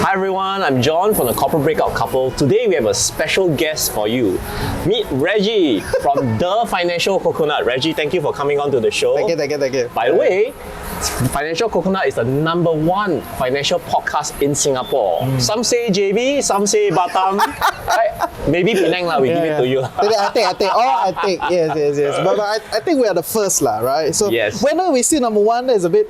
Hi everyone, I'm John from the Corporate Breakout Couple. Today we have a special guest for you. Meet Reggie from The Financial Coconut. Reggie, thank you for coming on to the show. Thank you. By the way, Financial Coconut is the #1 financial podcast in Singapore. Some say JB, some say Batam. Right? Maybe Penang lah, we give it to you. I think. Yes. But I think we are the first lah, right? So yes. Whether we see #1 is a bit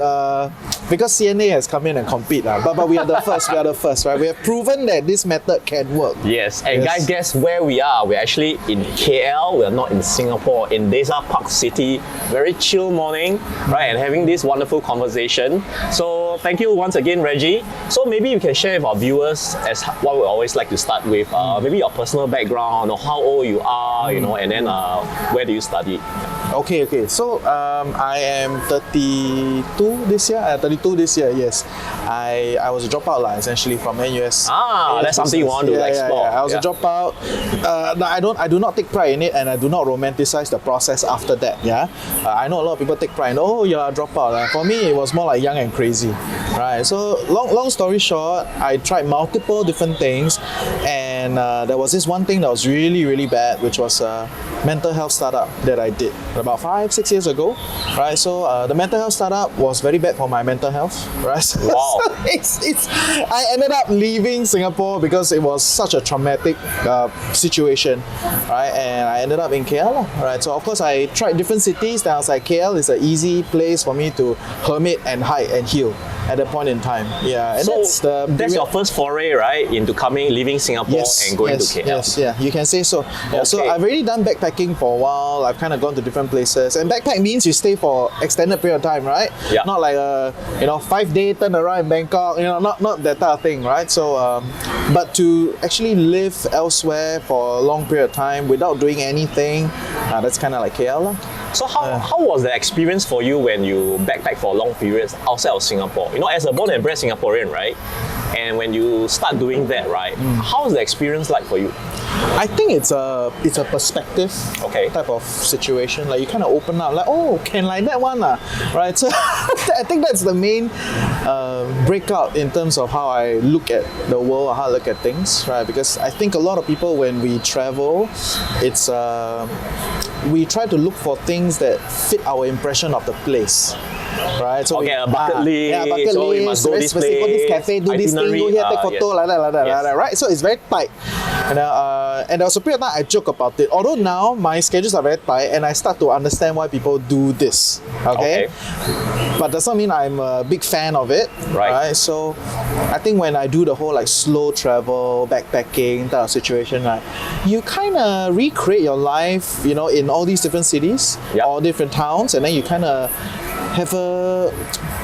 because CNA has come in and compete lah. But we are the first. Right? We have proven that this method can work. Yes. And guys, guess where we are? We're actually in KL. We're not in Singapore. In Desa Park City. Very chill morning, right? And having this wonderful conversation. So thank you once again, Reggie. So maybe you can share with our viewers as what we always like to start with. Maybe your personal background, or how old you are, and then where do you study? Okay. So I am 32 this year. 32 this year. Yes, I was a dropout lah, essentially from NUS. That's something you want to explore. I was a dropout. I do not take pride in it, and I do not romanticize the process after that. Yeah, I know a lot of people take pride in, oh, you're a dropout. For me, it was more like young and crazy, right? So long story short, I tried multiple different things, and there was this one thing that was really, really bad, which was a mental health startup that I did about 5-6 years ago, right? So the mental health startup was very bad for my mental health, right? Wow. I ended up leaving Singapore because it was such a traumatic situation, right? And I ended up in KL, right? So of course I tried different cities. Then I was like, KL is an easy place for me to hermit and hide and heal at that point in time. Yeah, and so that's your first foray, right, into leaving Singapore and going to KL. Yes, you can say so. Yeah, so I've already done backpacking for a while. I've kind of gone to different places, and backpack means you stay for extended period of time, right? Yeah. Not like a 5-day turnaround in Bangkok. Not that type of thing, right? So, but to actually live elsewhere for a long period of time without doing anything, that's kind of like KL. So how was the experience for you when you backpack for long periods outside of Singapore? As a born and bred Singaporean, right? And when you start doing that, right, how's the experience like for you? I think it's a perspective type of situation. Like you kind of open up, like, oh, can like that one right? So I think that's the main breakout in terms of how I look at the world or how I look at things, right? Because I think a lot of people, when we travel, it's we try to look for things that fit our impression of the place. Right, so a bucket list. Bucket so list. we must go this place. Go this cafe, do this thing, go here, take photo, like that, right? So it's very tight. And there was a period of time I joke about it. Although now my schedules are very tight, and I start to understand why people do this. Okay. But does not mean I'm a big fan of it. Right. So I think when I do the whole slow travel, backpacking type of situation, right, you kind of recreate your life, in all these different cities, all different towns, and then you kind of have a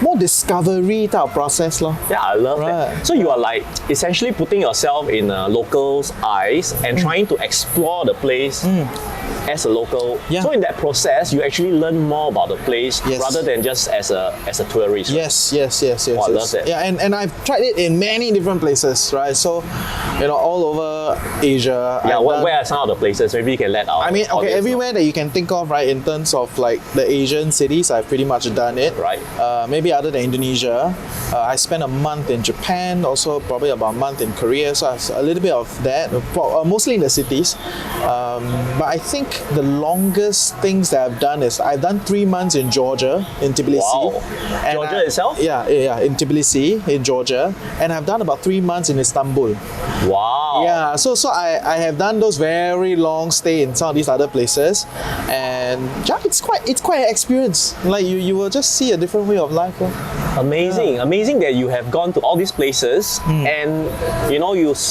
more discovery type of process. Yeah, I love that. So you are essentially putting yourself in a local's eyes and trying to explore the place as a local. Yeah. So in that process, you actually learn more about the place rather than just as a tourist. Yes. Oh, I love that. Yeah, and I've tried it in many different places, right? So, all over Asia. Yeah, where are some of the places? Maybe you can let out. Everywhere that you can think of, right? In terms of the Asian cities, I've pretty much done it. Right. Maybe other than Indonesia, I spent a month in Japan, also probably about a month in Korea. So a little bit of that, mostly in the cities. But I think the longest things that I've done is I've done 3 months in Georgia, in Tbilisi. Wow. Georgia itself? Yeah, in Tbilisi, in Georgia. And I've done about 3 months in Istanbul. Wow. Yeah, so I have done those very long stay in some of these other places, and it's quite an experience. Like you will just see a different way of life. Amazing that you have gone to all these places and you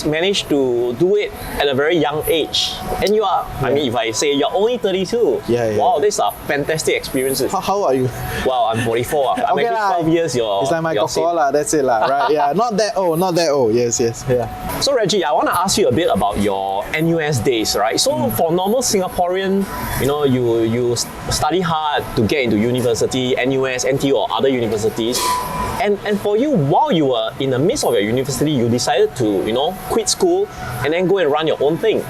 managed to do it at a very young age. And you are, if I say you're only 32, wow, these are fantastic experiences. How are you? Wow, I'm 44. I'm actually 12 years it's like my cocoa, that's it right? Yeah, not that old. Yes. Yeah. So Reggie, I want to ask you a bit about your NUS days, right? So for normal Singaporean, you study hard to get into university, NUS, NTU or other universities. And for you, while you were in the midst of your university, you decided to, quit school and then go and run your own thing.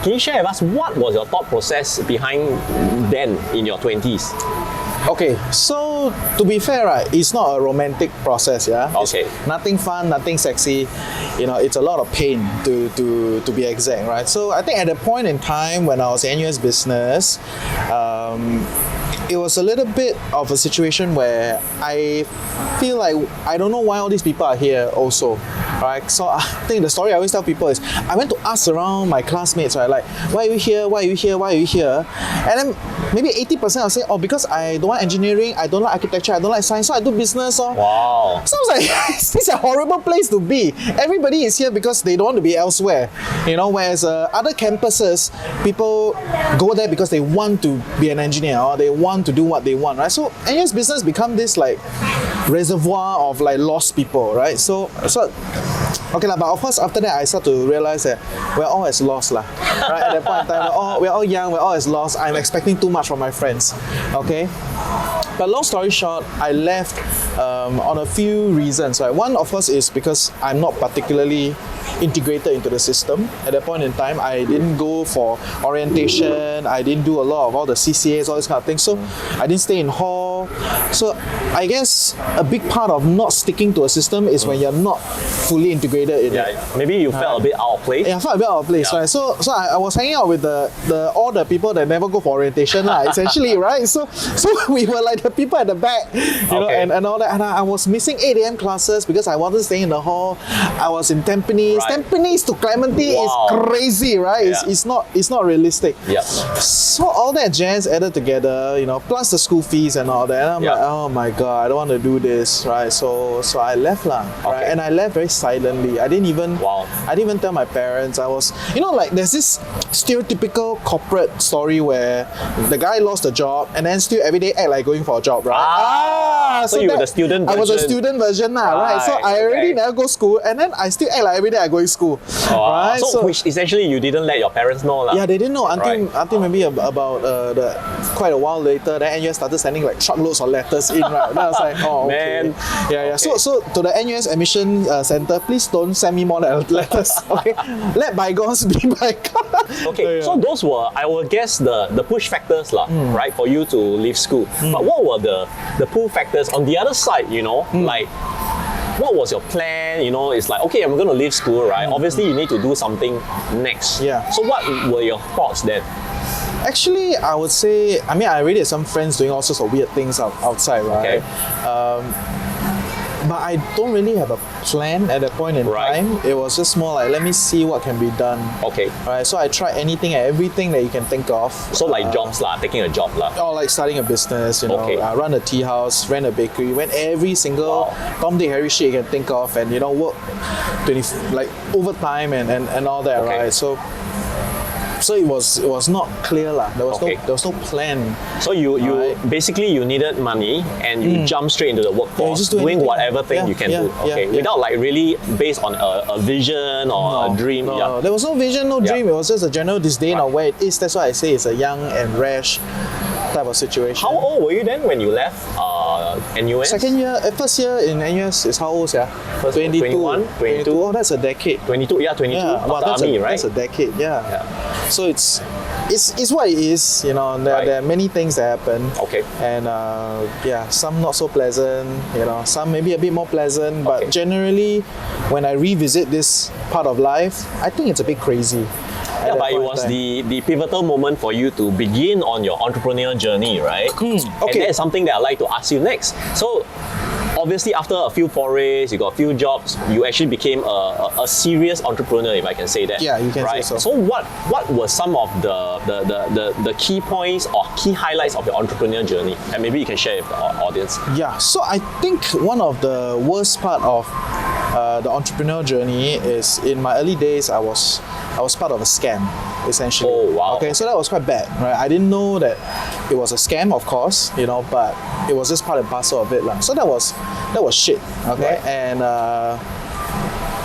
Can you share with us what was your thought process behind then in your 20s? Okay, so to be fair, right, it's not a romantic process, yeah. Okay. It's nothing fun, nothing sexy. You know, it's a lot of pain to be exact, right? So I think at a point in time when I was in NUS business, it was a little bit of a situation where I feel like I don't know why all these people are here also, right? So I think the story I always tell people is I went to ask around my classmates, right? Like, why are you here? Why are you here? Why are you here? And then maybe 80% will say, oh, because I don't like engineering, I don't like architecture, I don't like science, so I do business. Oh. Wow. So I was like, this is a horrible place to be. Everybody is here because they don't want to be elsewhere. You know, whereas other campuses, people go there because they want to be an engineer or they want to do what they want, right? So NUS business become this like reservoir of like lost people, right? So okay, but of course after that I start to realize that we're all as lost right? At that point in time, we're all young, we're all as lost. I'm expecting too much from my friends, okay? But long story short, I left on a few reasons, right? One, of course, is because I'm not particularly integrated into the system. At that point in time, I didn't go for orientation, I didn't do a lot of all the CCAs, all this kind of things. So I didn't stay in hall. So I guess a big part of not sticking to a system is when you're not fully integrated in it. Maybe you felt a bit out of place. Yeah, I felt a bit out of place, right? So I was hanging out with all the people that never go for orientation, essentially, right? So we were like the people at the back, you know, and all that. And I was missing 8 a.m. classes because I wasn't staying in the hall. I was in Tampines. Right. Tampines to Clementi is crazy, right? Yeah. It's not realistic. Yeah. So all that jazz added together, you know, plus the school fees and all that. And I'm like, oh my god, I don't want to do this, right? So I left right? And I left very silently. I didn't even tell my parents. I was, you know, like there's this stereotypical corporate story where the guy lost a job and then still every day act like going for a job, right? So you were the student version. I was a student version, right? So I already never go school and then I still act like every day I go to school, right? So which essentially you didn't let your parents know, Yeah, they didn't know until maybe about quite a while later. Then NUS started sending like truckloads of letters in, right? Then I was like, oh, okay. Man. Yeah. So to the NUS admission center, please don't send me more letters, okay? Let bygones be bygones. Okay, so those were, I will guess, the push factors, right, for you to leave school. But what were the pull factors on the other side, you know, like, what was your plan? You know, it's like, okay, I'm going to leave school, right? Obviously, you need to do something next. Yeah. So what were your thoughts then? Actually, I would say, I mean, I already had some friends doing all sorts of weird things outside, right? Okay. But I don't really have a plan at that point in time. It was just more like, let me see what can be done. Okay. Right. So I tried anything and everything that you can think of. So like jobs taking a job Or like starting a business, you know, run a tea house, rent a bakery, went every single Tom, Dick, Harry shit you can think of, and you know, work overtime and all that, right? So it was not clear lah. There was no plan. So you basically you needed money and you jumped straight into the workforce, doing whatever thing you can do. Without like really based on a vision or a dream. No, there was no vision, no dream. It was just a general disdain of where it is. That's why I say it's a young and rash type of situation. How old were you then when you left NUS? First year in NUS is how old? 22. 22. Oh, that's a decade. 22. Yeah, 22. Wow, that's army, right? That's a decade. Yeah. So it's what it is, you know. There are many things that happen. Okay. And some not so pleasant, you know. Some maybe a bit more pleasant, but generally, when I revisit this part of life, I think it's a bit crazy. Yeah, but it was the pivotal moment for you to begin on your entrepreneurial journey, right? Okay. And that is something that I'd like to ask you next. So, obviously, after a few forays, you got a few jobs, you actually became a serious entrepreneur, if I can say that. Yeah, you can say so. So, what were some of the key points or key highlights of your entrepreneurial journey? And maybe you can share with the audience. Yeah, so I think one of the worst part of the entrepreneurial journey is in my early days, I was part of a scam, essentially. Oh, wow. Okay, so that was quite bad, right? I didn't know that it was a scam, of course, you know, but it was just part and parcel of it, lah. So that was shit, okay? Right. And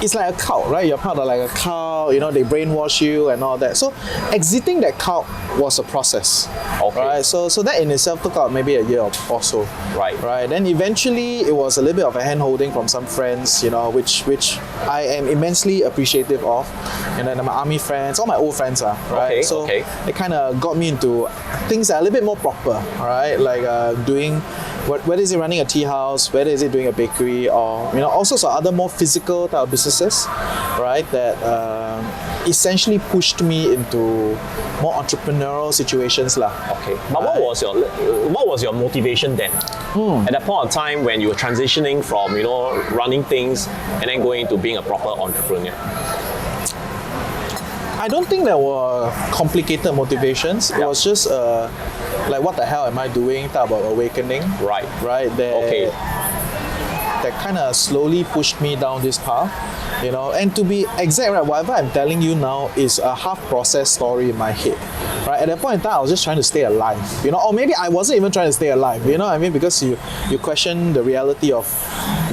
it's like a cult, right? You're part of like a cult, you know, they brainwash you and all that. So exiting that cult was a process. Okay. Right. So that in itself took out maybe a year or so. Right. Right. Then eventually it was a little bit of a hand holding from some friends, which I am immensely appreciative of. And then my army friends, all my old friends are, right? Okay, So okay. it kind of got me into things that are a little bit more proper, right? Like doing, whether is it running a tea house, whether is it doing a bakery, or all sorts of other more physical type of businesses, right? That essentially pushed me into more entrepreneurial situations lah. Okay. But what was your motivation then? At that point of time when you were transitioning from running things and then going into being a proper entrepreneur? I don't think there were complicated motivations. It Yeah. was just like, what the hell am I doing? Type of awakening. Right. Right. That kind of slowly pushed me down this path. And to be exact, right, whatever I'm telling you now is a half-processed story in my head. Right. At that point in time, I was just trying to stay alive. Or maybe I wasn't even trying to stay alive. You know what I mean? Because you question the reality of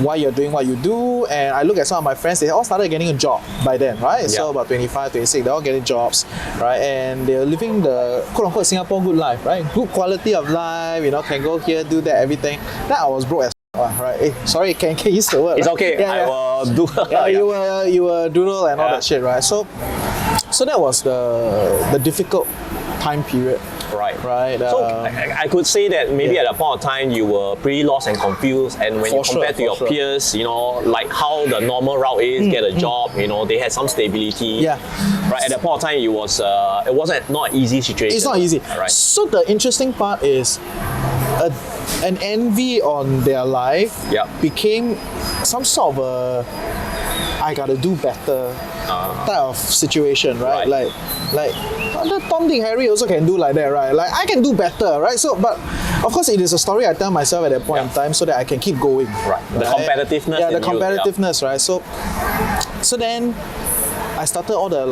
why you're doing what you do. And I look at some of my friends, they all started getting a job by then, right? Yeah. So about 25, 26, they're all getting jobs, right? And they're living the quote-unquote Singapore good life, right? Good quality of life, can go here, do that, everything. Then I was broke as right. Hey, sorry, can you use the word? It's right? okay. I will do. Yeah, you were doodle and all Yeah. that shit, right? So that was the difficult time period. Right. Right. So I could say that maybe at a point of time you were pretty lost and confused, and when you compare to your peers, like how the normal route is, get a job, they had some stability. Yeah. Right. At that point of time, it wasn't not an easy situation. It's not easy. Right. So the interesting part is an envy on their life Yeah. became some sort of a I gotta do better type of situation, right? Right. Like Tom, Dick, Harry also can do like that, right? Like I can do better, right? So, but of course, it is a story I tell myself at that point in time so that I can keep going. Right. The competitiveness. Yeah, the in you, competitiveness, right? So then I started all the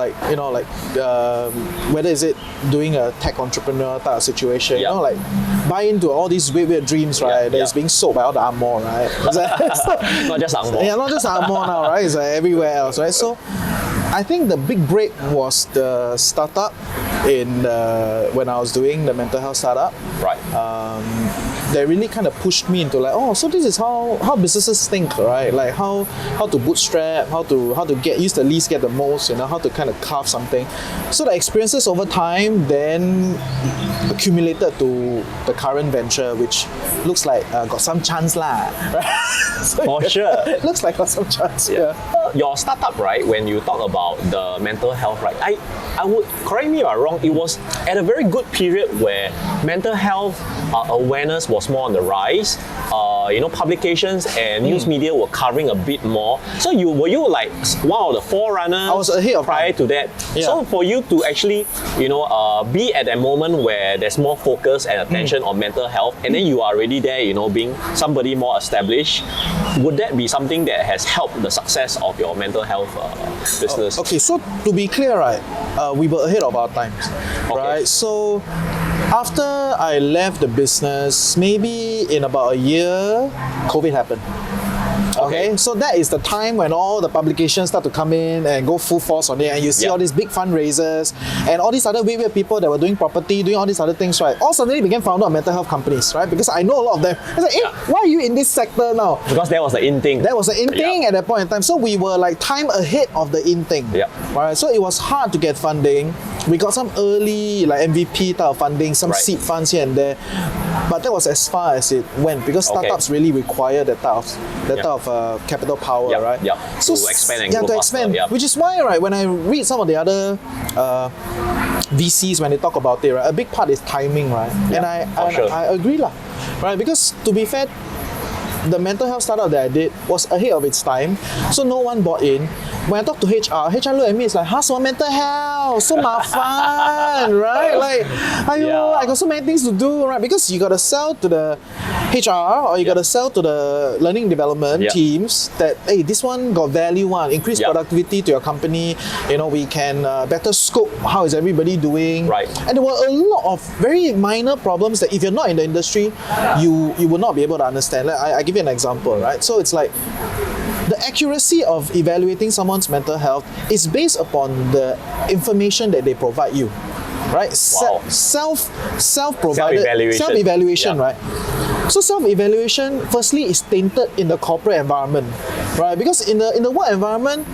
whether is it doing a tech entrepreneur type of situation, Yeah. like buy into all these weird dreams, right? Yeah, That is being sold by all the Angmoh, right? Not just Angmoh. Yeah, not just Angmoh now, right? It's like everywhere else, right? So I think the big break was the startup when I was doing the mental health startup. Right. That really kind of pushed me into so this is how businesses think, right? Like how to bootstrap, how to use the least, get the most, how to kind of carve something. So the experiences over time then accumulated to the current venture, which looks like got some chance lah. Right? For sure. Looks like got some chance. Yeah. Your startup, right, when you talk about the mental health, right, I would, correct me if I'm wrong, it was at a very good period where mental health awareness was more on the rise. Publications and news media were covering a bit more. So were you like one of the forerunners? I was ahead of prior to that. Yeah. So for you to actually, be at that moment where there's more focus and attention on mental health, and then you are already there, being somebody more established, would that be something that has helped the success of your mental health business? Okay, so to be clear, right, we were ahead of our times, right? So after I left the business, maybe in about a year, COVID happened. Okay, so that is the time when all the publications start to come in and go full force on it, and you see all these big fundraisers and all these other weird people that were doing property, doing all these other things, right? All suddenly became founder of mental health companies, right? Because I know a lot of them. I was like, why are you in this sector now? Because that was the in thing. That was the in thing at that point in time. So we were like time ahead of the in thing. Yeah. Right. So it was hard to get funding. We got some early like MVP type of funding, some seed funds here and there. But that was as far as it went because startups really require that type of capital power, right? Yeah. So to expand and grow faster. Yeah. Which is why, right, when I read some of the other VCs when they talk about it, right, a big part is timing, right? Yeah, and I agree lah, right? Because to be fair, the mental health startup that I did was ahead of its time, so no one bought in. When I talk to HR look at me, it's like, so mental health, so fun, right? Like, I got so many things to do, right? Because you got to sell to the HR or you got to sell to the learning development teams that, hey, this one got value, increase productivity to your company. We can better scope how is everybody doing. Right. And there were a lot of very minor problems that if you're not in the industry, you will not be able to understand. Like, I give you an example, right? So it's like, the accuracy of evaluating someone's mental health is based upon the information that they provide you. right? Wow. Self-provided Self-evaluation. self-evaluation, Yeah. right? So self-evaluation, firstly, is tainted in the corporate environment, right? Because in the work environment,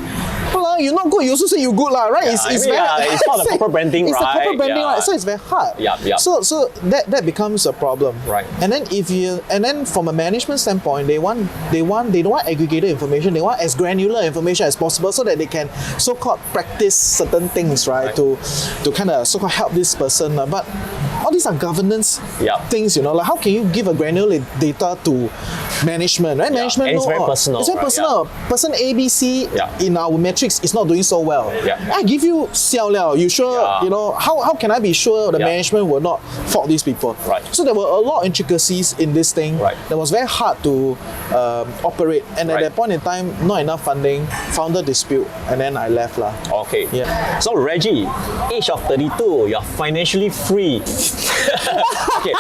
well, you're not good, you also say you're good, right? Yeah, it's not the corporate branding, it's right? the corporate branding, Yeah. right? So it's very hard. Yeah. So that becomes a problem. Right. And then from a management standpoint, they don't want aggregated information. They want as granular information as possible so that they can so-called practice certain things, right? To kind of so-called help this person. But all these are governance things, like how can you give a granular data to management, right? Management and it's very personal. It's very personal. Person ABC in our metrics is not doing so well. I give you xiao liao. You sure? How can I be sure the management will not fault these people? Right. So there were a lot of intricacies in this thing. Right. That was very hard to operate. And at that point in time, not enough funding. Founder dispute, and then I left lah. Okay. Yeah. So Reggie, age of 32, you're financially free. Okay.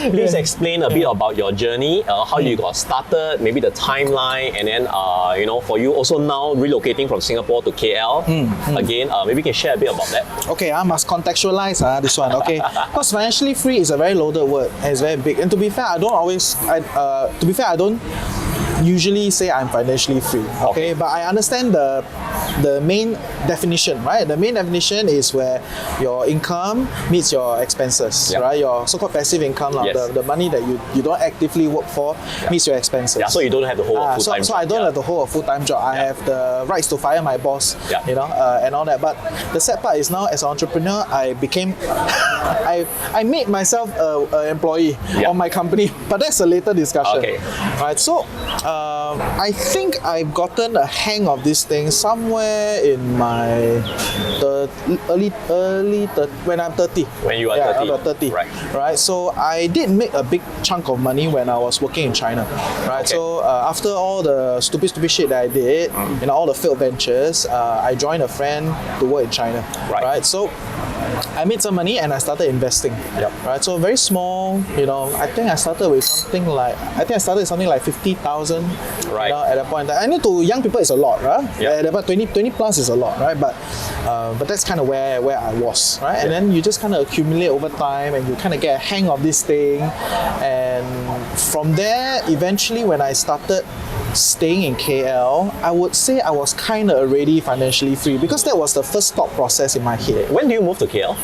Please explain a bit about your journey, how you got started, maybe the timeline, and then for you also now relocating from Singapore to KL. Again, maybe you can share a bit about that. Okay, I must contextualize this one. Okay, because financially free is a very loaded word and it's very big. And to be fair, I don't usually say I'm financially free. Okay, but I understand the main definition, right? The main definition is where your income meets your expenses, right? Your so-called passive income, the money that you don't actively work for meets your expenses. Yeah, so you don't have the whole full-time so I don't have the whole full-time job. I have the rights to fire my boss, and all that. But the sad part is now as an entrepreneur, I became, I made myself an employee of my company, but that's a later discussion. Okay. Right, so I think I've gotten a hang of this thing somewhere in my early when I'm 30. When you are 30. I'm 30. Right. So I did make a big chunk of money when I was working in China. Right. Okay. So after all the stupid shit that I did, all the failed ventures, I joined a friend to work in China. Right. So I made some money and I started investing. Right. So very small. I think I started with something like 50,000. Right. At that point, I know to young people it's a lot, right? At about 20 plus is a lot, right? But that's kind of where I was, right? And then you just kind of accumulate over time, and you kind of get a hang of this thing, and from there, eventually, when I started staying in KL, I would say I was kind of already financially free because that was the first thought process in my head. When do you move to KL?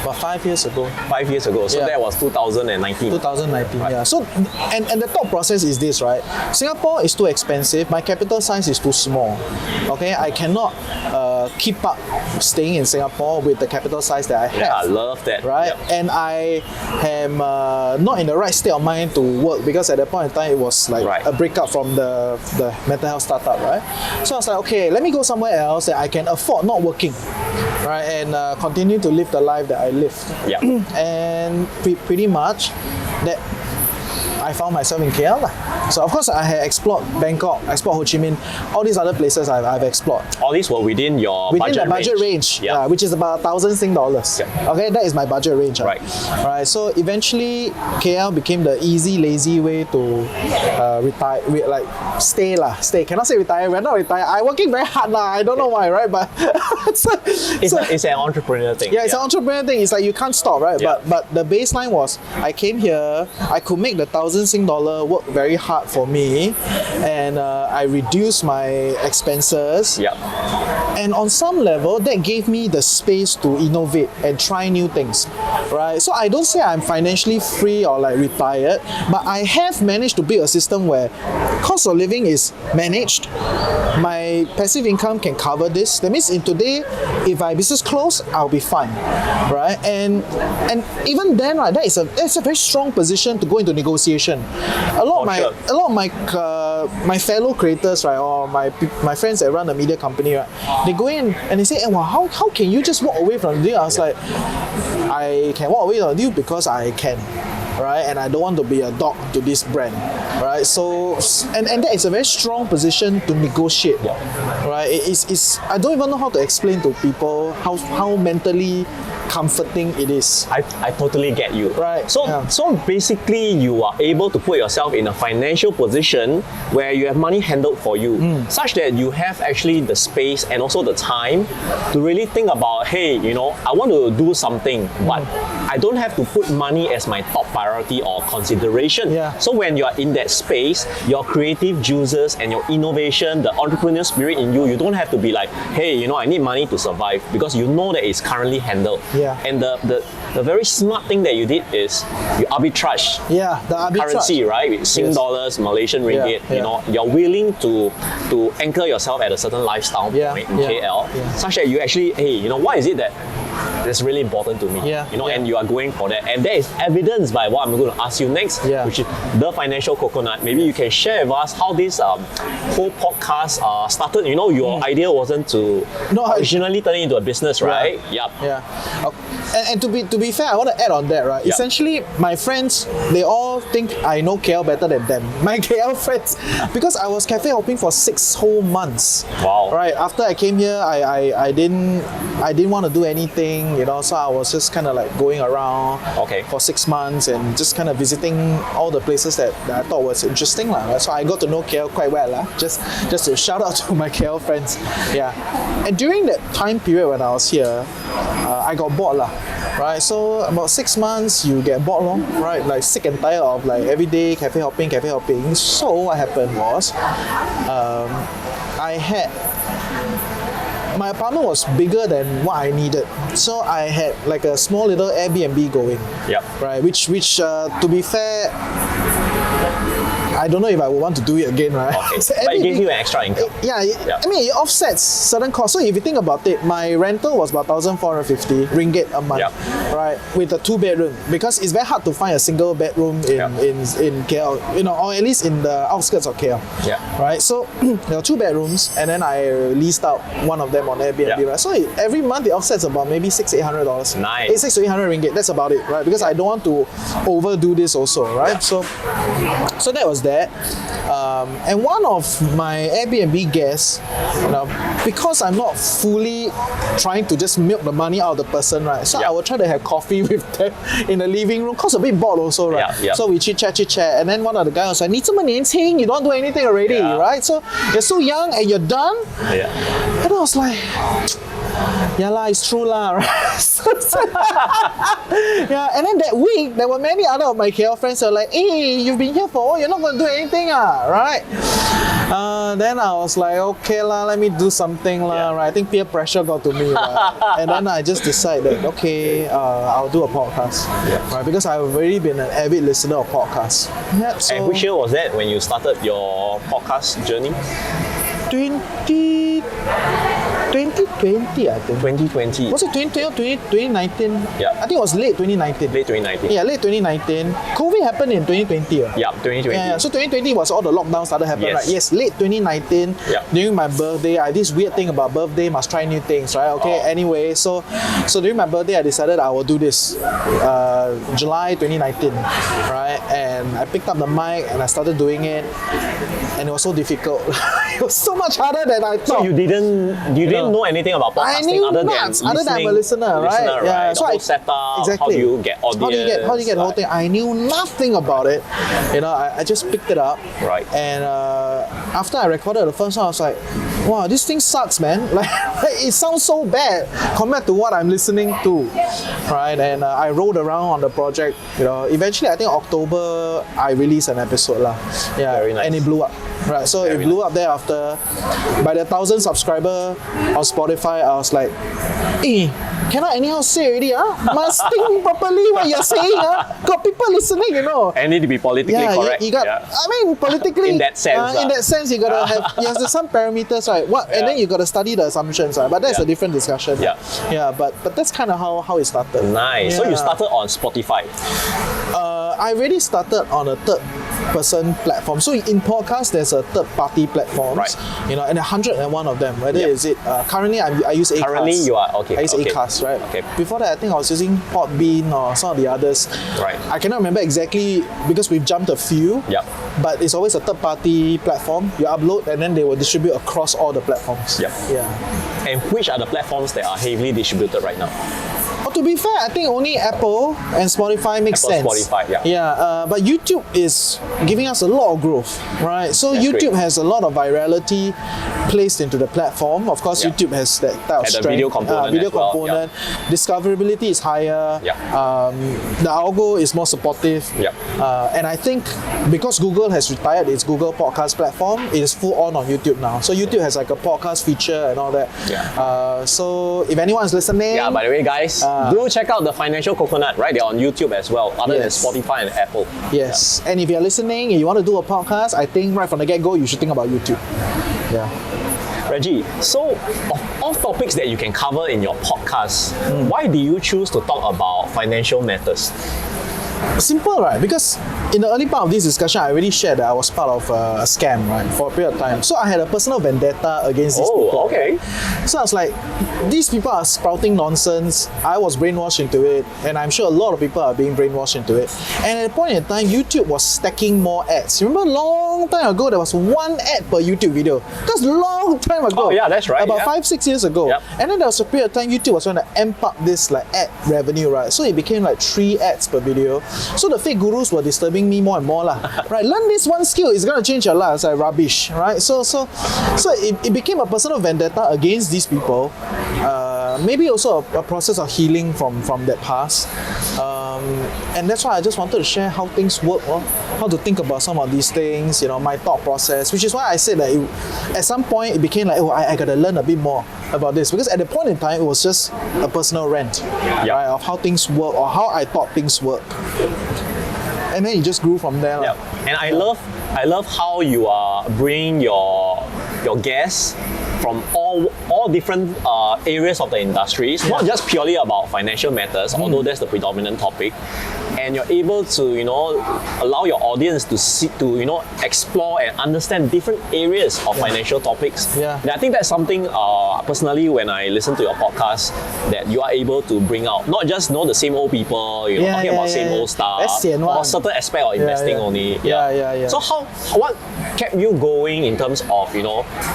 About 5 years ago. 5 years ago. So that was 2019. 2019, yeah. So, and the thought process is this, right? Singapore is too expensive. My capital size is too small. Okay, I cannot keep up staying in Singapore with the capital size that I have. Yeah, I love that. Right? And I am not in the right state of mind to work because at that point in time, it was like a breakup from the mental health startup, right? So I was like, okay, let me go somewhere else that I can afford not working, right? And continue to live the life that I lived. Yeah. And pretty much that I found myself in KL lah. So of course I had explored Bangkok, explored Ho Chi Minh, all these other places I've explored. All these were within your the budget range, which is about 1,000 Sing dollars. Okay, that is my budget range. Right. Right. So eventually KL became the easy, lazy way to retire, stay lah. Stay. Cannot say retire. We're not retired. I'm working very hard lah. I don't know why, right? But it's an entrepreneur thing. Yeah, it's an entrepreneur thing. It's like you can't stop, right? Yeah. But the baseline was I came here, I could make the 1,000 Sing dollar work very hard for me, and I reduced my expenses. Yeah. And on some level, that gave me the space to innovate and try new things, right? So I don't say I'm financially free or like retired, but I have managed to build a system where cost of living is managed. My passive income can cover this. That means in today, if my business close, I'll be fine, right? And even then, right, that's a very strong position to go into negotiation. A lot of my fellow creators, right, or my friends that run a media company, right, they go in and they say, well, how can you just walk away from the deal? I was like, I can walk away from the deal because I can, right? And I don't want to be a dog to this brand. right? So and that is a very strong position to negotiate, right? It's I don't even know how to explain to people how mentally comforting it is. I totally get you. Right. So basically you are able to put yourself in a financial position where you have money handled for you, such that you have actually the space and also the time to really think about, hey, you know, I want to do something, but I don't have to put money as my top priority or consideration. So when you are in that space, your creative juices and your innovation, the entrepreneurial spirit in you, you don't have to be like, hey, you know, I need money to survive, because you know that it's currently handled. And the very smart thing that you did is you arbitrage the arbitrage currency, right? With Sing dollars, Malaysian ringgit, you know, you're willing to anchor yourself at a certain lifestyle point in KL, such that you actually, hey, you know, what is it that's really important to me? You know, and you are going for that. And that is evidenced by what I'm going to ask you next, which is the financial coconut. Maybe you can share with us how this whole podcast started. You know, your idea wasn't to originally turn it into a business, right? And to be fair, I want to add on that, right? Essentially, my friends, they all think I know KL better than them. My KL friends, because I was cafe hopping for 6 whole months. Wow. Right. After I came here, I didn't want to do anything, you know. So I was just kind of like going around for 6 months and just kind of visiting all the places that I thought was interesting, lah. So I got to know KL quite well, lah. Just to shout out to my KL friends. And during that time period when I was here, I got bored, lah. Right, so about 6 months you get bored, right? Like sick and tired of like everyday cafe hopping. So what happened was, my apartment was bigger than what I needed, so I had like a small little Airbnb going. Right, which to be fair, I don't know if I would want to do it again, right? So but it gives you an extra income. I mean, it offsets certain costs. So if you think about it, my rental was about 1,450 ringgit a month, right? With a 2-bedroom, because it's very hard to find a single bedroom in KL, you know, or at least in the outskirts of KL. Right. So there were 2 bedrooms, and then I leased out one of them on Airbnb. Right. So every month it offsets about maybe $600-800. Nice. 600 to 800 ringgit. That's about it, right? Because I don't want to overdo this also, right? So that was that. And one of my Airbnb guests, you know, because I'm not fully trying to just milk the money out of the person, right? So I will try to have coffee with them in the living room, cause a bit bored also, right? So we chit chat, and then one of the guys was like, 你这么年轻, you don't do anything already, right? So you're so young and you're done. And I was like, yeah lah, it's true lah, right? And then that week, there were many other of my KL friends who were like, hey, you've been here for you're not going to do anything, right? Then I was like, okay lah, let me do something lah, right? I think peer pressure got to me, right? And then I just decided, okay, I'll do a podcast, right? Because I've already been an avid listener of podcasts. So and which year was that when you started your podcast journey? 2020, I think. 2020. Was it 2020 or 2019? I think it was late 2019. Late 2019. Yeah, late 2019. COVID happened in 2020. 2020. So 2020 was all the lockdowns started happening, right? Yes, late 2019. During my birthday, I had this weird thing about birthday, must try new things, right? Anyway, so during my birthday, I decided I will do this. July 2019, right? And I picked up the mic and I started doing it, and it was so difficult. It was so much harder than I thought. So you didn't know anything about podcasting other than I'm a listener, right? Yeah. So the whole setup, how do you get audience? How do you get the whole thing? I knew nothing about it. You know, I just picked it up. Right. And after I recorded the first one, I was like, wow, this thing sucks, man. Like it sounds so bad compared to what I'm listening to, right? And I rolled around on the project. You know, eventually I think October I released an episode lah. Very nice. And it blew up. Right, so it blew up there after. By the 1,000 subscriber on Spotify, I was like, cannot anyhow say already, must think properly what you're saying, got people listening, you know. And need to be politically correct. You got, I mean, politically, in that sense, you gotta have, there's some parameters, right? And then you gotta study the assumptions, right? But that's a different discussion. But that's kind of how it started. Nice. So you started on Spotify. I already started on a third person platform. So in podcast, there's a third-party platforms, Right. and 101 of them. Whether is it currently I use Acast. Currently you are okay. I use okay. Acast, right? Okay. Before that, I think I was using Podbean or some of the others. Right. I cannot remember exactly because we've jumped a few. Yep. But it's always a third-party platform. You upload and then they will distribute across all the platforms. Yep. Yeah. And which are the platforms that are heavily distributed right now? Oh, to be fair, I think only Apple and Spotify makes Apple, sense. Spotify, yeah. Yeah, but YouTube is giving us a lot of growth, right? So That's YouTube great. has a lot of virality placed into the platform. Of course, Yeah. YouTube has that type of And the strength. video component video as well, component. Discoverability is higher. Yeah. The algo is more supportive. Yeah. And I think because Google has retired its Google podcast platform, it is full on YouTube now. So YouTube has like a podcast feature and all that. Yeah. So if anyone's listening, Yeah, by the way, guys, do check out the Financial Coconut, right? They're on YouTube as well, other Yes. than Spotify and Apple. yes. And if you're listening and you want to do a podcast, I think right from the get-go, you should think about YouTube. Yeah. Reggie, so of all topics that you can cover in your podcast, why do you choose to talk about financial matters? Simple, right? Because in the early part of this discussion, I already shared that I was part of a scam, right, for a period of time. So I had a personal vendetta against these people. Oh, okay. So I was like, these people are sprouting nonsense. I was brainwashed into it, and I'm sure a lot of people are being brainwashed into it. And at a point in time, YouTube was stacking more ads. Remember, a long time ago, there was one ad per YouTube video. That's a long time ago. Oh, yeah, that's right, About yeah. 5-6 years ago. Yep. And then there was a period of time YouTube was trying to amp up this like ad revenue, right? So it became like 3 ads per video. So the fake gurus were disturbing me more and more lah. Right? Learn this one skill, it's gonna change your life. It's like rubbish, right? So it became a personal vendetta against these people. Maybe also a process of healing from that past. And that's why I just wanted to share how things work, how to think about some of these things, my thought process, which is why I said that at some point it became like, I gotta learn a bit more about this, because at the point in time it was just a personal rant, right, of how things work or how I thought things work. And then it just grew from there. Yeah. And I love how you are bringing your guests from all different areas of the industry. It's not just purely about financial matters, although that's the predominant topic. And you're able to, allow your audience to explore and understand different areas of financial topics. Yeah. And I think that's something, personally, when I listen to your podcast, that you are able to bring out. Not just the same old people, talking about same old stuff, That's sian or one. certain aspect of investing only. Yeah. So what kept you going in terms of,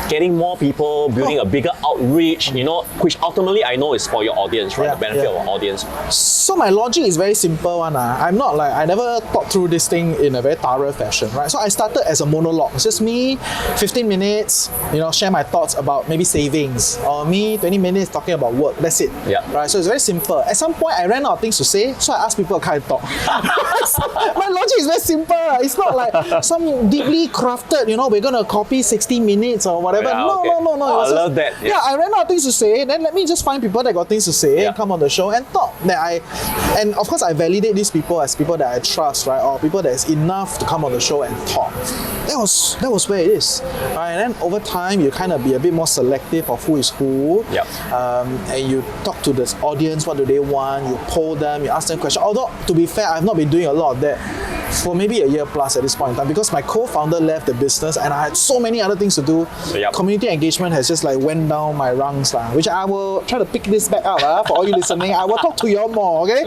getting more people, building a bigger outreach, which ultimately I know is for your audience, right? Yeah, The benefit yeah. of our audience. So my logic is very simple one. I'm not like, I never thought through this thing in a very thorough fashion, right? So I started as a monologue. It's just me, 15 minutes, share my thoughts about maybe savings, or me, 20 minutes talking about work. That's it. Yeah. Right? So it's very simple. At some point, I ran out of things to say, so I asked people to come and talk. My logic is very simple. It's not like some deeply crafted, we're going to copy 60 minutes or whatever. Yeah, No. okay. It was I just- love that. Yeah, I ran out of things to say. Then let me just find people that got things to say Yeah. and come on the show and talk. And of course, I validate these people as people that I trust, right? Or people that is enough to come on the show and talk. That was where it is. Right? And then over time, you kind of be a bit more selective of who is who. Yep. And you talk to this audience, what do they want? You poll them, you ask them questions. Although, to be fair, I've not been doing a lot of that for maybe a year plus at this point in time, because my co-founder left the business and I had so many other things to do. Yep. Community engagement has just like went down my rungs, which I will try to pick this back up for all you listening. I will talk to you all more, okay?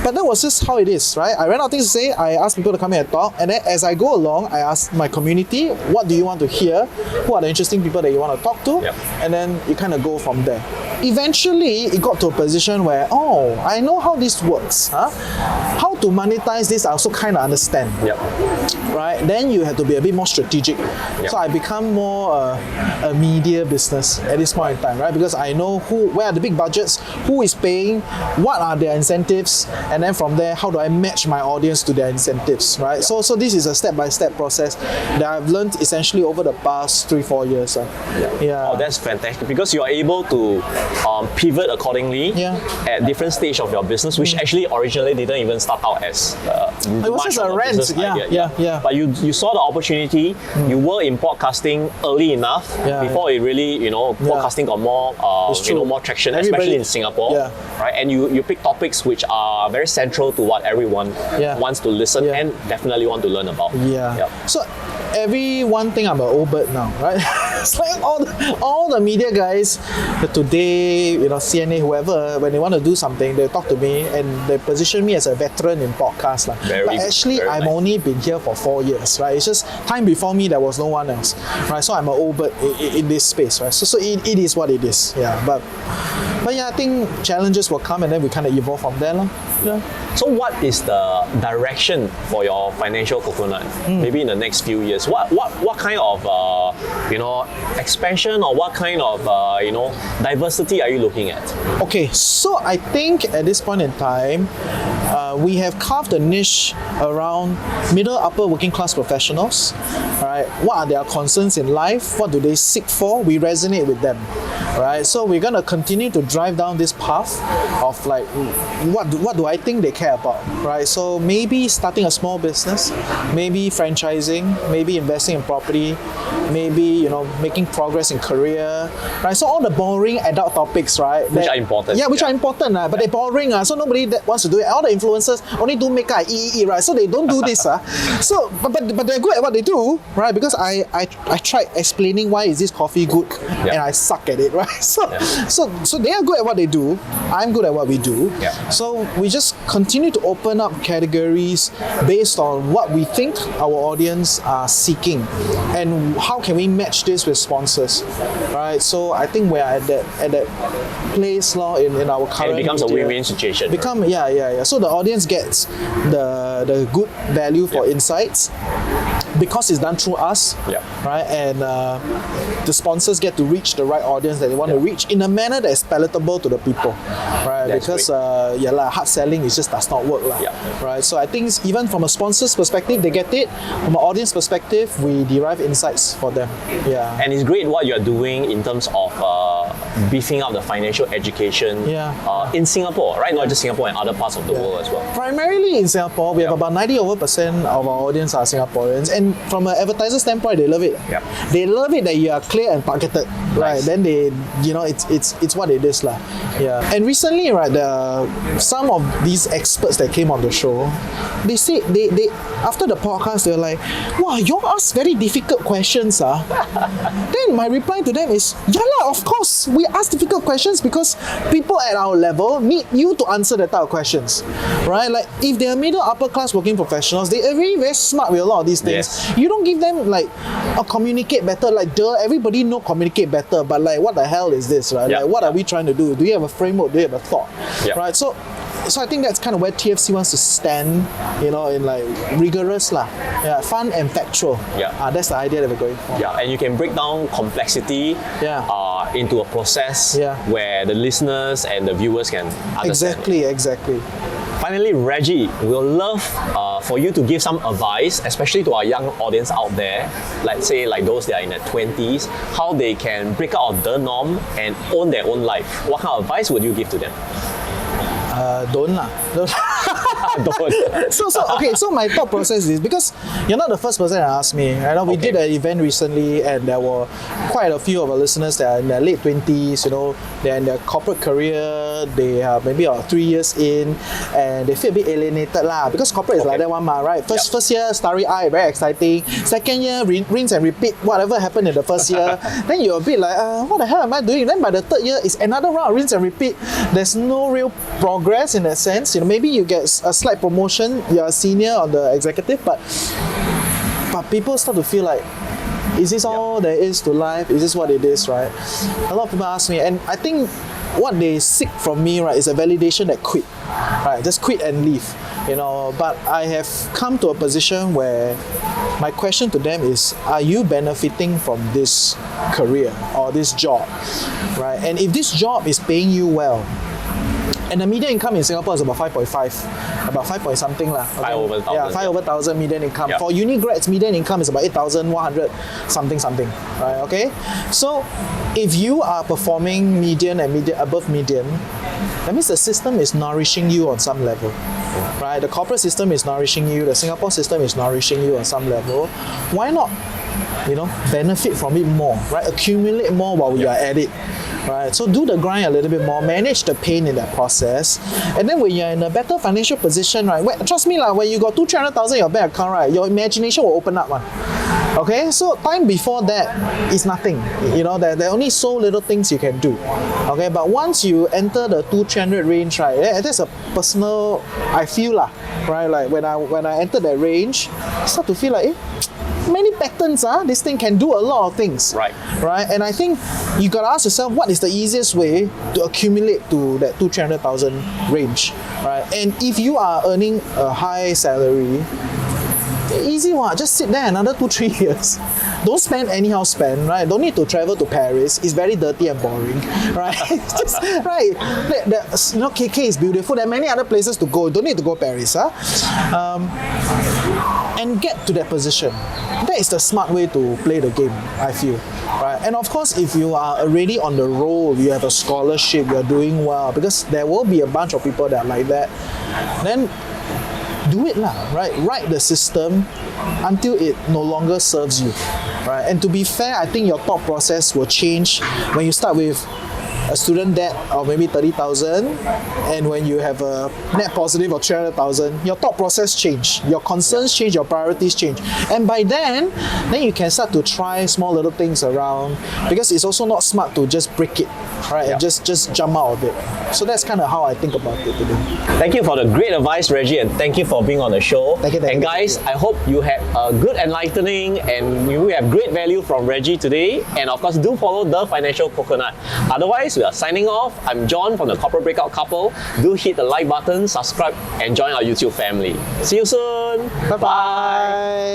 But that was just how it is, right? I ran out of things to say, I asked people to come here and talk, and then as I go along, I ask my community, what do you want to hear? Who are the interesting people that you want to talk to? Yep. And then you kind of go from there. Eventually, it got to a position where, I know how this works. How to monetize this, I also kind of understand. Yep. Right? Then you have to be a bit more strategic. Yep. So I become more a media business at this point in time, right? Because I know where are the big budgets, who is paying, what are their incentives, and then from there, how do I match my audience to their incentives, right? So this is a step-by-step process that I've learned essentially over the past 3-4 years. Yeah. Oh, that's fantastic, because you're able to pivot accordingly at different stage of your business, which actually originally didn't even start out as it was just a rent. Yeah. But you saw the opportunity. You were in podcasting early enough before it really, podcasting got more, more traction, especially in Singapore, right? And you pick topics which are very central to what everyone wants to listen and definitely want to learn about. So every one thing, I'm an old bird now, right? It's like all the media guys today, CNA, whoever, when they want to do something, they talk to me and they position me as a veteran in podcast. But actually, I've only been here for 4 years, right? It's just time before me, there was no one else, right? So I'm an old bird in this space, right? So it is what it is, But I think challenges will come and then we kind of evolve from there. So what is the direction for your financial coconut? Maybe in the next few years, what kind of expansion or what kind of diversity are you looking at? Okay, so I think at this point in time, we have carved a niche around middle upper working class professionals. Right? What are their concerns in life? What do they seek for? We resonate with them. Right? So we're gonna continue to drive down this path of like what do I think they care about, right? So maybe starting a small business, maybe franchising, maybe investing in property, maybe making progress in career, right? So all the boring adult topics, right? Which are important. Which are important, but they're boring, so nobody that wants to do it. All the influencers only do makeup, right? So they don't do this, So but they're good at what they do, right? Because I tried explaining why is this coffee good, and I suck at it, right? So they are good at what they do. I'm good at what we do. So we just continue to open up categories based on what we think our audience are seeking, and how can we match this with sponsors, right? So I think we're at that place in our current. And it becomes a win-win situation. So the audience gets the good value for insights, because it's done through us, right? And the sponsors get to reach the right audience that they want to reach in a manner that is palatable to the people, right? That's because hard selling just does not work, right? So I think even from a sponsor's perspective, they get it. From an audience perspective, we derive insights for them. And it's great what you're doing in terms of beefing up the financial education in Singapore, right? Not just Singapore and other parts of the world as well. Primarily in Singapore, we have about 90% of our audience are Singaporeans, and from an advertiser standpoint, they love it. They love it that you are clear and targeted, right? Then they, it's what it is, And recently, right, some of these experts that came on the show, they say they after the podcast, they're like, "Wow, you ask very difficult questions, Then my reply to them is, of course, we ask difficult questions because people at our level need you to answer that type of questions, right? Like if they are middle upper class working professionals, they are very smart with a lot of these things. You don't give them communicate better, everybody know communicate better, but what the hell is this, right? What are we trying to do? Do you have a framework? Do you have a thought, right? So I think that's kind of where TFC wants to stand, in rigorous, fun and factual. That's the idea that we're going for. And you can break down complexity into a process where the listeners and the viewers can understand. Exactly. Finally, Reggie, we'll love for you to give some advice, especially to our young audience out there, let's say those that are in their 20s, how they can break out of the norm and own their own life. What kind of advice would you give to them? Don't. So my thought process is, because you're not the first person to ask me. We did an event recently, and there were quite a few of our listeners that are in their late 20s. They're in their corporate career. They are maybe 3 years in, and they feel a bit alienated because corporate is like that one, right? First year, starry-eyed, very exciting. Second year, rinse and repeat whatever happened in the first year. Then you're a bit like, what the hell am I doing? Then by the third year, it's another round, rinse and repeat. There's no real progress in that sense. Maybe you get a slight promotion, you're a senior on the executive, but people start to feel like, is this all there is to life? Is this what it is, right? A lot of people ask me, and I think what they seek from me, right, is a validation that quit, right? Just quit and leave, But I have come to a position where my question to them is, are you benefiting from this career or this job, right? And if this job is paying you well, And the median income in Singapore is about 5.5, about 5 point something lah. Okay? 5 over 1,000. Yeah, 5 over 1,000 median income. Yep. For uni grads, median income is about 8,100 something, right? Okay, so if you are performing median and above median, that means the system is nourishing you on some level, right? The corporate system is nourishing you. The Singapore system is nourishing you on some level. Why not, benefit from it more, right? Accumulate more while you are at it, right? So do the grind a little bit more, manage the pain in that process, and then when you're in a better financial position, right? Trust me lah, when you got 200,000 in your bank account, right, your imagination will open up one. Okay, so time before that is nothing. There are only so little things you can do. Okay, but once you enter the 200-300 range, right, that's a personal, I feel lah, right? Like when I enter that range, I start to feel like, many patterns, this thing can do a lot of things. Right. And I think you gotta ask yourself, what is the easiest way to accumulate to that 200,000 range, right? And if you are earning a high salary, easy one, just sit there another 2-3 years. Don't spend anyhow spend, right? Don't need to travel to Paris. It's very dirty and boring, right? Just, right. KK is beautiful. There are many other places to go. Don't need to go Paris, and get to that position. That is the smart way to play the game, I feel. Right? And of course, if you are already on the roll, you have a scholarship, you're doing well, because there will be a bunch of people that are like that, then do it lah, right? Write the system until it no longer serves you, right? And to be fair, I think your thought process will change when you start with a student debt of maybe 30,000, and when you have a net positive of 300,000, your thought process change, your concerns change, your priorities change, and by then you can start to try small little things around, because it's also not smart to just break it, right? And just jump out of it. So that's kind of how I think about it today. Thank you for the great advice, Reggie, and thank you for being on the show. Thank you. And guys, I hope you had a good enlightening and you have great value from Reggie today. And of course, do follow The Financial Coconut. Otherwise, we are signing off. I'm John from the Corporate Breakout Couple. Do hit the like button, subscribe, and join our YouTube family. See you soon. Bye-bye.